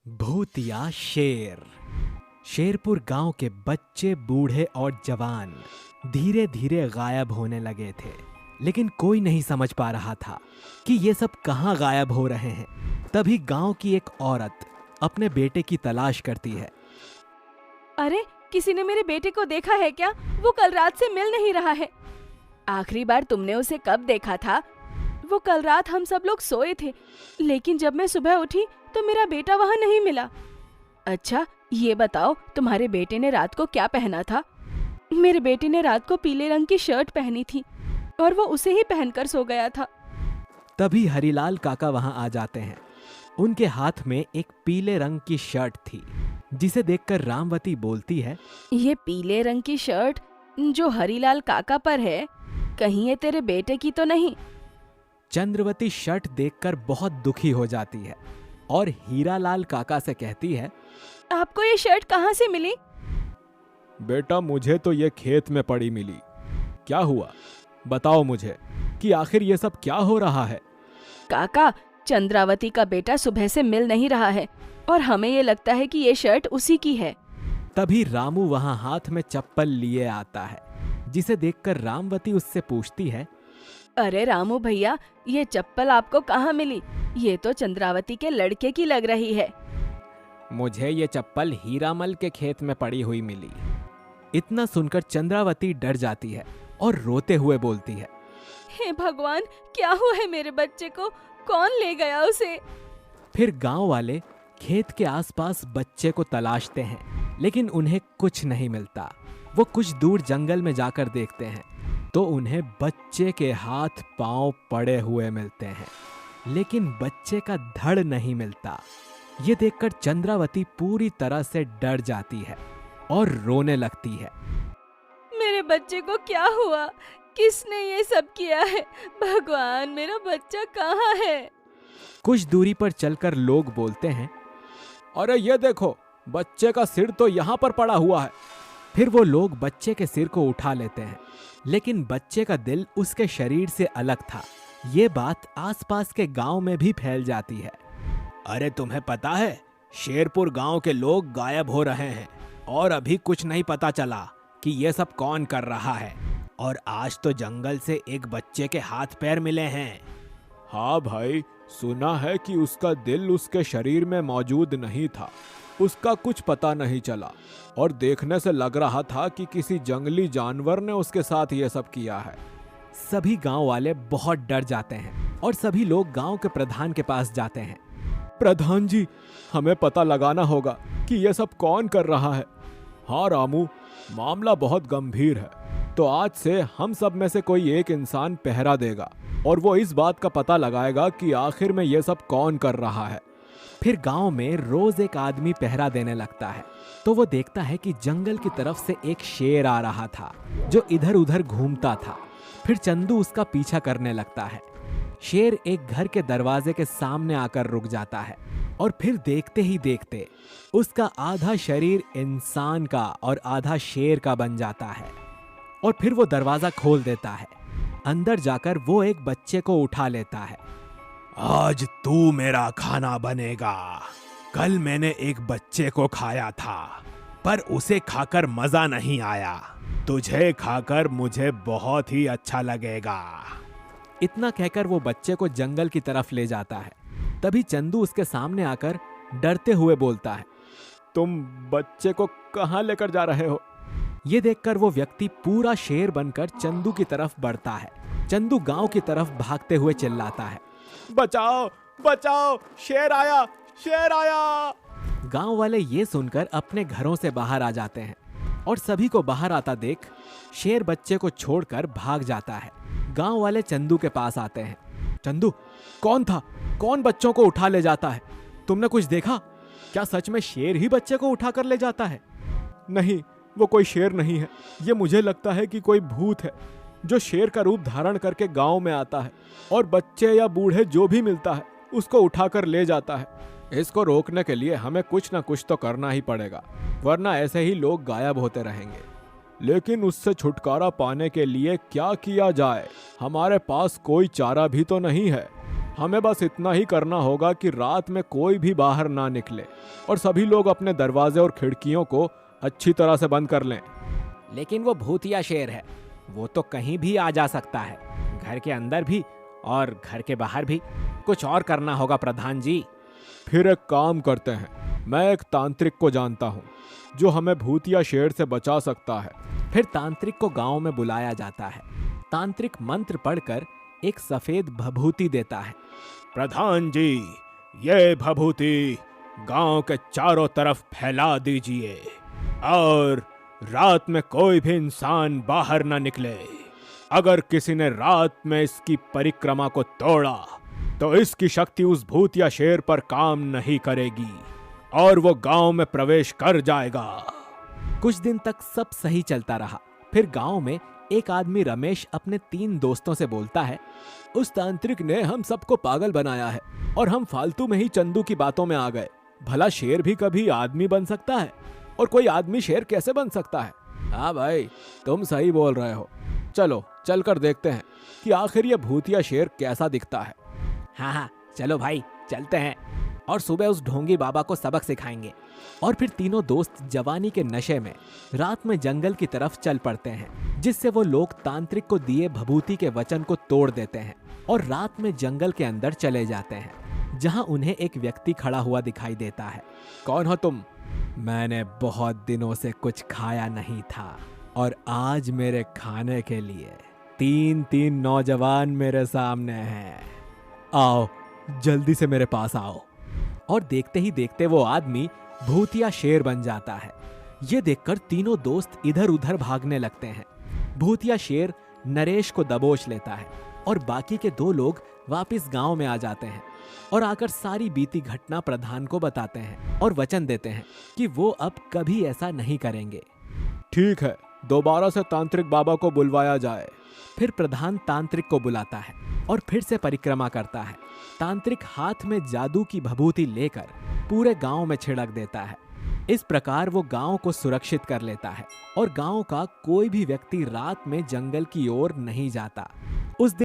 भूतिया शेर। शेरपुर गांव के बच्चे, बूढ़े और जवान धीरे धीरे गायब होने लगे थे, लेकिन कोई नहीं समझ पा रहा था कि ये सब कहाँ गायब हो रहे हैं। तभी गांव की एक औरत अपने बेटे की तलाश करती है। अरे, किसी ने मेरे बेटे को देखा है क्या? वो कल रात से मिल नहीं रहा है। आखिरी बार तुमने उसे कब देखा था? वो कल रात हम सब लोग सोए थे, लेकिन जब मैं सुबह उठी तो मेरा बेटा वहाँ नहीं मिला। अच्छा, ये बताओ, तुम्हारे बेटे ने रात को क्या पहना था? मेरे बेटे ने रात को पीले रंग की शर्ट पहनी थी और वो उसे ही पहनकर सो गया था। तभी हरिलाल काका वहां आ जाते हैं। उनके हाथ में एक पीले रंग की शर्ट थी, जिसे देखकर रामवती बोलती है, ये पीले रंग की शर्ट जो हरीलाल काका पर है, कहीं ये तेरे बेटे की तो नहीं? चंद्रवती शर्ट देखकर बहुत दुखी हो जाती है और हीरालाल काका से कहती है, आपको ये शर्ट कहाँ से मिली? बेटा, मुझे तो ये खेत में पड़ी मिली। क्या हुआ, बताओ मुझे कि आखिर ये सब क्या हो रहा है। काका, चंद्रावती का बेटा सुबह से मिल नहीं रहा है और हमें ये लगता है कि ये शर्ट उसी की है। तभी रामू वहां हाथ में चप्पल लिए आता है, जिसे देखकर रामवती उससे पूछती है, अरे रामू भैया, ये चप्पल आपको कहाँ मिली? ये तो चंद्रावती के लड़के की लग रही है। मुझे ये चप्पल हीरामल के खेत में पड़ी हुई मिली। इतना सुनकर चंद्रावती डर जाती है और रोते हुए बोलती है, हे भगवान, क्या हुआ है मेरे बच्चे को? कौन ले गया उसे? फिर गांव वाले खेत के आसपास बच्चे को तलाशते हैं, लेकिन उन्हें कुछ नहीं मिलता। वो कुछ दूर जंगल में जाकर देखते हैं तो उन्हें बच्चे के हाथ पांव पड़े हुए मिलते हैं, लेकिन बच्चे का धड़ नहीं मिलता। ये देखकर चंद्रावती पूरी तरह से डर जाती है और रोने लगती है। मेरे बच्चे को क्या हुआ? किसने ये सब किया है? भगवान, मेरा बच्चा कहाँ है? कुछ दूरी पर चलकर लोग बोलते हैं, अरे ये देखो, बच्चे का सिर तो यहाँ पर पड़ा हुआ है। फिर वो लोग बच्चे के सिर को उठा लेते हैं, लेकिन बच्चे का दिल उसके शरीर से अलग था। ये बात आसपास के गांव में भी फैल जाती है। अरे तुम्हें पता है, शेरपुर गांव के लोग गायब हो रहे हैं और अभी कुछ नहीं पता चला कि ये सब कौन कर रहा है। और आज तो जंगल से एक बच्चे के हाथ पैर मिले हैं। हाँ भाई, सुना है कि उसका दिल उसके शरीर में मौजूद नहीं था। उसका कुछ पता नहीं चला और देखने से लग रहा था कि किसी जंगली जानवर ने उसके साथ ये सब किया है। सभी गांव वाले बहुत डर जाते हैं और सभी लोग गांव के प्रधान के पास जाते हैं। प्रधान जी, हमें पता लगाना होगा कि ये सब कौन कर रहा है। हाँ रामू, मामला बहुत गंभीर है, तो आज से हम सब में से कोई एक इंसान पहरा देगा और वो इस बात का पता लगाएगा कि आखिर में ये सब कौन कर रहा है। फिर गांव में रोज एक आदमी पहरा देने लगता है, तो वो देखता है कि जंगल की तरफ से एक शेर आ रहा था जो इधर उधर घूमता था। फिर चंदू उसका पीछा करने लगता है। शेर एक घर के दरवाजे के सामने आकर रुक जाता है और फिर देखते ही देखते उसका आधा शरीर इंसान का और आधा शेर का बन जाता है और फिर वो दरवाजा खोल देता है। अंदर जाकर वो एक बच्चे को उठा लेता है। आज तू मेरा खाना बनेगा। कल मैंने एक बच्चे को खाया था, पर उसे खाकर मजा नहीं आया। तुझे खाकर मुझे बहुत ही अच्छा लगेगा। इतना कहकर वो बच्चे को जंगल की तरफ ले जाता है। तभी चंदू उसके सामने आकर डरते हुए बोलता है, तुम बच्चे को कहाँ लेकर जा रहे हो? ये देखकर वो व्यक्ति पूरा शेर बनकर चंदू की तरफ बढ़ता है। चंदू गांव की तरफ भागते हुए चिल्लाता है, बचाओ बचाओ, शेर आया, शेर आया। गांव वाले ये सुनकर अपने घरों से बाहर आ जाते हैं और सभी को बाहर आता देख शेर बच्चे को छोड़कर भाग जाता है। गांव वाले चंदू के पास आते हैं। चंदू, कौन था? कौन बच्चों को उठा ले जाता है? तुमने कुछ देखा? क्या सच में शेर ही बच्चे को उठा कर ले जाता है? नहीं, वो कोई शेर नहीं है। ये मुझे लगता है कि कोई भूत है जो शेर का रूप धारण करके गांव में आता है और बच्चे या बूढ़े जो भी मिलता है उसको उठाकर ले जाता है। इसको रोकने के लिए हमें कुछ ना कुछ तो करना ही पड़ेगा, वरना ऐसे ही लोग गायब होते रहेंगे। लेकिन उससे छुटकारा पाने के लिए क्या किया जाए? हमारे पास कोई चारा भी तो नहीं है। हमें बस इतना ही करना होगा कि रात में कोई भी बाहर ना निकले और सभी लोग अपने दरवाजे और खिड़कियों को अच्छी तरह से बंद कर लें। लेकिन वो भूतिया शेर है, वो तो कहीं भी आ जा सकता है, घर के अंदर भी और घर के बाहर भी। कुछ और करना होगा प्रधान जी। फिर एक काम करते हैं, मैं एक तांत्रिक को जानता हूँ जो हमें भूतिया शेर से बचा सकता है। फिर तांत्रिक को गांव में बुलाया जाता है। तांत्रिक मंत्र पढ़कर एक सफेद भभूति देता है। प्रधान जी, ये भभूति गांव के चारों तरफ फैला दीजिए और रात में कोई भी इंसान बाहर न निकले। अगर किसी ने रात में इसकी परिक्रमा को तोड़ा तो इसकी शक्ति उस भूतिया शेर पर काम नहीं करेगी और वो गांव में प्रवेश कर जाएगा। कुछ दिन तक सब सही चलता रहा। फिर गांव में एक आदमी रमेश अपने 3 दोस्तों से बोलता है, उस तांत्रिक ने हम सबको पागल बनाया है और हम फालतू में ही चंदू की बातों में आ गए। भला शेर भी कभी आदमी बन सकता है और कोई आदमी शेर कैसे बन सकता है? हाँ भाई, तुम सही बोल रहे हो। चलो चलकर देखते हैं कि आखिर ये भूतिया शेर कैसा दिखता है। हाँ, चलो भाई चलते हैं और सुबह उस ढोंगी बाबा को सबक सिखाएंगे। और फिर तीनों दोस्त जवानी के नशे में रात में जंगल की तरफ चल पड़ते हैं, जिससे वो लोग तांत्रिक को दिए भभूति के वचन को तोड़ देते हैं और रात में जंगल के अंदर चले जाते हैं, जहां उन्हें एक व्यक्ति खड़ा हुआ दिखाई देता है। कौन हो तुम? मैंने बहुत दिनों से कुछ खाया नहीं था और आज मेरे खाने के लिए 3 नौजवान मेरे सामने हैं। आओ, जल्दी से मेरे पास आओ। और देखते ही देखते वो आदमी भूतिया शेर बन जाता है। ये देखकर तीनों दोस्त इधर उधर भागने लगते हैं। भूतिया शेर नरेश को दबोच लेता है और बाकी के 2 लोग वापस गांव में आ जाते हैं और आकर सारी बीती घटना प्रधान को बताते हैं और वचन देते हैं कि वो अब कभी ऐसा नहीं करेंगे। ठीक है, दोबारा से तांत्रिक बाबा को बुलवाया जाए। फिर प्रधान तांत्रिक को बुलाता है और फिर से परिक्रमा करता है। तांत्रिक हाथ में जादू की भभूति लेकर पूरे गांव में छिड़क देता है। इस प्रकार वो गांव को सुरक्षित कर लेता है और गांव का कोई भी व्यक्ति रात में जंगल की ओर नहीं जाता। उस दिन